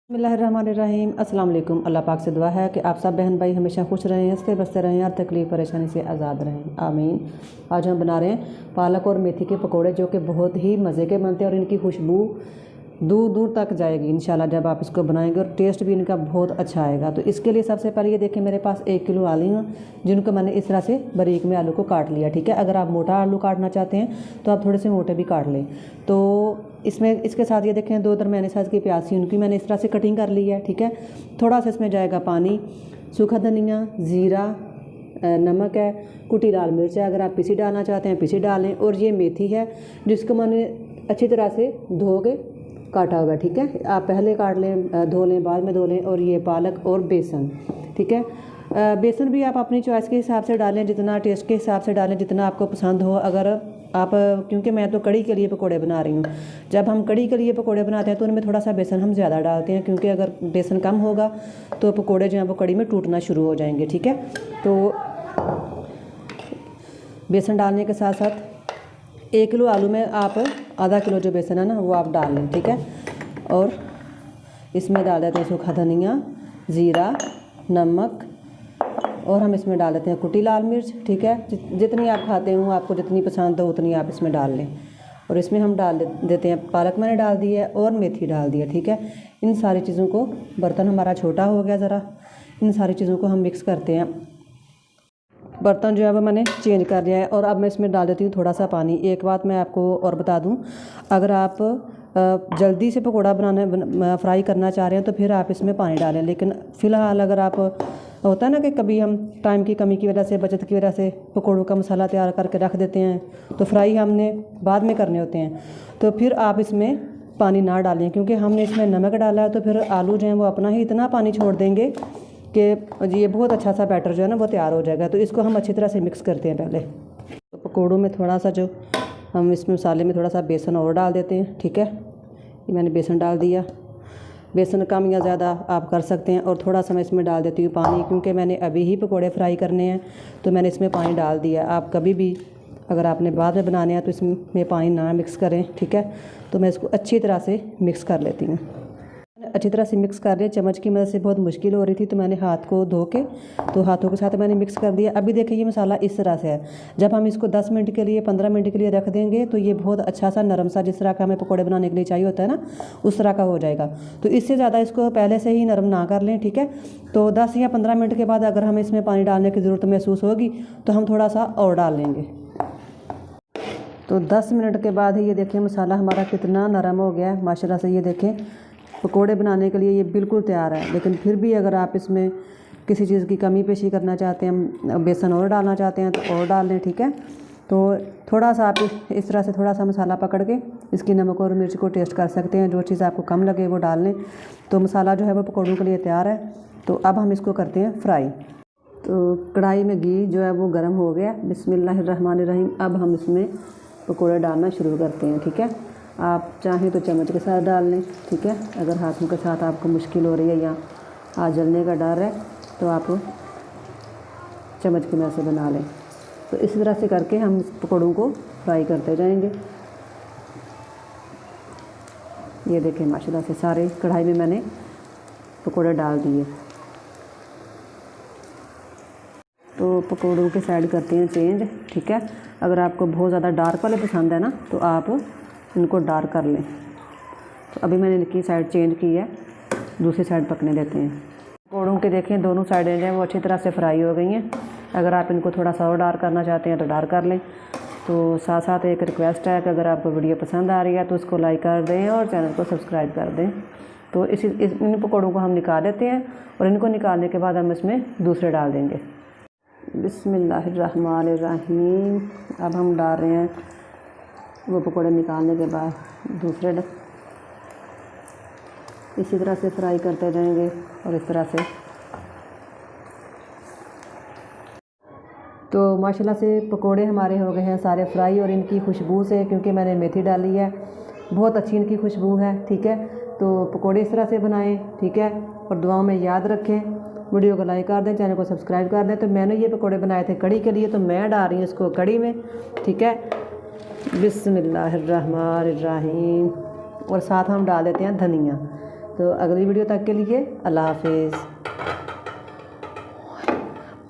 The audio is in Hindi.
बिस्मिल्लाहिर्रहमानिर्रहीम। अस्सलाम वालेकुम। अल्लाह पाक से दुआ है कि आप सब बहन भाई हमेशा खुश रहें, हंसते बसते रहें और तकलीफ़ परेशानी से आज़ाद रहें, आमीन। आज हम बना रहे हैं पालक और मेथी के पकोड़े, जो कि बहुत ही मज़े के बनते हैं और इनकी खुशबू दूर दूर तक जाएगी इंशाल्लाह जब आप इसको बनाएंगे, और टेस्ट भी इनका बहुत अच्छा आएगा। तो इसके लिए सबसे पहले ये देखें, मेरे पास 1 किलो आलू हैं, जिनको मैंने इस तरह से बारीक में आलू को काट लिया। ठीक है, अगर आप मोटा आलू काटना चाहते हैं तो आप थोड़े से मोटे भी काट लें। तो इसमें इसके साथ ये देखें 2 दरमियाने साइज़ की प्याज थी, उनकी मैंने इस तरह से कटिंग कर ली है। ठीक है, थोड़ा सा इसमें जाएगा पानी, सूखा धनिया, ज़ीरा, नमक है, कुटी लाल मिर्च है, अगर आप पीसी डालना चाहते हैं पीसी डालें, और ये मेथी है जिसको मैंने अच्छी तरह से धो के काटा हुआ है। ठीक है, आप पहले काट लें, धो लें, बाद में धो लें। और ये पालक और बेसन। ठीक है, बेसन भी आप अपनी चॉइस के हिसाब से डालें, जितना टेस्ट के हिसाब से डालें, जितना आपको पसंद हो। अगर आप, क्योंकि मैं तो कड़ी के लिए पकोड़े बना रही हूँ, जब हम कड़ी के लिए पकोड़े बनाते हैं तो उनमें थोड़ा सा बेसन हम ज़्यादा डालते हैं, क्योंकि अगर बेसन कम होगा तो पकोड़े जो हैं वो कड़ी में टूटना शुरू हो जाएंगे। ठीक है, तो बेसन डालने के साथ साथ 1 किलो आलू में आप आधा किलो जो बेसन है ना वो आप डाल लें। ठीक है, और इसमें डाल देते हैं सूखा धनिया, ज़ीरा, नमक, और हम इसमें डाल देते हैं कुटी लाल मिर्च। ठीक है, जितनी आप खाते हो, आपको जितनी पसंद हो उतनी आप इसमें डाल लें। और इसमें हम डाल देते हैं पालक, मैंने डाल दी है, और मेथी डाल दी है। ठीक है, इन सारी चीज़ों को, बर्तन हमारा छोटा हो गया ज़रा, इन सारी चीज़ों को हम मिक्स करते हैं। बर्तन जो है वो मैंने चेंज कर लिया है, और अब मैं इसमें डाल देती हूँ थोड़ा सा पानी। एक बात मैं आपको और बता दूँ, अगर आप जल्दी से पकोड़ा फ्राई करना चाह रहे हैं तो फिर आप इसमें पानी डालें, लेकिन फ़िलहाल अगर आप, होता है ना कि कभी हम टाइम की कमी की वजह से, बचत की वजह से पकोड़ों का मसाला तैयार करके रख देते हैं, तो फ्राई हमने बाद में करने होते हैं, तो फिर आप इसमें पानी ना डालें, क्योंकि हमने इसमें नमक डाला है। तो फिर आलू जो हैं वो अपना ही इतना पानी छोड़ देंगे कि ये बहुत अच्छा सा बैटर जो है ना वो तैयार हो जाएगा। तो इसको हम अच्छी तरह से मिक्स करते हैं पहले। तो पकोड़ों में थोड़ा सा जो हम इसमें मसाले में थोड़ा सा बेसन और डाल देते हैं। ठीक है, ये मैंने बेसन डाल दिया, बेसन कम या ज़्यादा आप कर सकते हैं। और थोड़ा सा मैं इसमें डाल देती हूँ पानी, क्योंकि मैंने अभी ही पकोड़े फ्राई करने हैं, तो मैंने इसमें पानी डाल दिया। आप कभी भी अगर आपने बाद में बनाने हैं तो इसमें पानी ना मिक्स करें। ठीक है, तो मैं इसको अच्छी तरह से मिक्स कर लेती हूँ। अच्छी तरह से मिक्स कर लिया, चम्मच की मदद से बहुत मुश्किल हो रही थी, तो मैंने हाथ को धो के, तो हाथों के साथ मैंने मिक्स कर दिया। अभी देखिए ये मसाला इस तरह से है, जब हम इसको 10 मिनट के लिए, 15 मिनट के लिए रख देंगे तो ये बहुत अच्छा सा नरम सा, जिस तरह का हमें पकोड़े बनाने के लिए चाहिए होता है ना, उस तरह का हो जाएगा। तो इससे ज़्यादा इसको पहले से ही नरम ना कर लें। ठीक है, तो 10 या 15 मिनट के बाद अगर हमें इसमें पानी डालने की ज़रूरत महसूस होगी तो हम थोड़ा सा और डाल लेंगे। तो 10 मिनट के बाद ही ये देखें मसाला हमारा कितना नरम हो गया है माशाल्लाह से। ये देखें पकोड़े बनाने के लिए ये बिल्कुल तैयार है। लेकिन फिर भी अगर आप इसमें किसी चीज़ की कमी पेशी करना चाहते हैं, बेसन और डालना चाहते हैं तो और डाल लें। ठीक है, तो थोड़ा सा आप इस तरह से थोड़ा सा मसाला पकड़ के इसकी नमक और मिर्च को टेस्ट कर सकते हैं, जो चीज़ आपको कम लगे वो डाल लें। तो मसाला जो है वो पकौड़ों के लिए तैयार है। तो अब हम इसको करते हैं फ्राई। तो कढ़ाई में घी जो है वो गर्म हो गया। बिस्मिल्लाहिर्रहमानिर्रहीम। अब हम इसमें पकौड़े डालना शुरू करते हैं। ठीक है, आप चाहें तो चम्मच के साथ डाल लें। ठीक है, अगर हाथों के साथ आपको मुश्किल हो रही है या हाथ जलने का डर है तो आप चम्मच की मदद से बना लें। तो इस तरह से करके हम पकौड़ों को फ्राई करते जाएंगे। ये देखें माशाल्लाह से सारे कढ़ाई में मैंने पकौड़े डाल दिए। तो पकौड़ों के साइड करते हैं चेंज। ठीक है, अगर आपको बहुत ज़्यादा डार्क वाले पसंद है ना तो आप इनको डार्क कर लें। तो अभी मैंने इनकी साइड चेंज की है, दूसरी साइड पकने देते हैं। पकौड़ों के देखें दोनों साइडें जो हैं वो अच्छी तरह से फ्राई हो गई हैं। अगर आप इनको थोड़ा सा और डार्क करना चाहते हैं तो डार्क कर लें। तो साथ साथ एक रिक्वेस्ट है कि अगर आपको वीडियो पसंद आ रही है तो उसको लाइक कर दें और चैनल को सब्सक्राइब कर दें। तो इन पकौड़ों को हम निकाल लेते हैं, और इनको निकालने के बाद हम इसमें दूसरे डाल देंगे। बिस्मिल्लाहिर्रहमानिर्रहीम। अब हम डाल रहे हैं वो पकौड़े निकालने के बाद दूसरे, इसी तरह से फ्राई करते जाएंगे। और इस तरह से तो माशाल्लाह से पकोड़े हमारे हो गए हैं सारे फ्राई, और इनकी खुशबू से, क्योंकि मैंने मेथी डाली है, बहुत अच्छी इनकी खुशबू है। ठीक है, तो पकोड़े इस तरह से बनाएं। ठीक है, और दुआओं में याद रखें, वीडियो को लाइक कर दें, चैनल को सब्सक्राइब कर दें। तो मैंने ये पकोड़े बनाए थे कड़ी के लिए, तो मैं डाल रही हूँ इसको कड़ी में। ठीक है, बिस्मिल्लाहिर्रहमानिर्रहीम। और साथ हम डाल देते हैं धनिया। तो अगली वीडियो तक के लिए अल्लाह हाफिज़।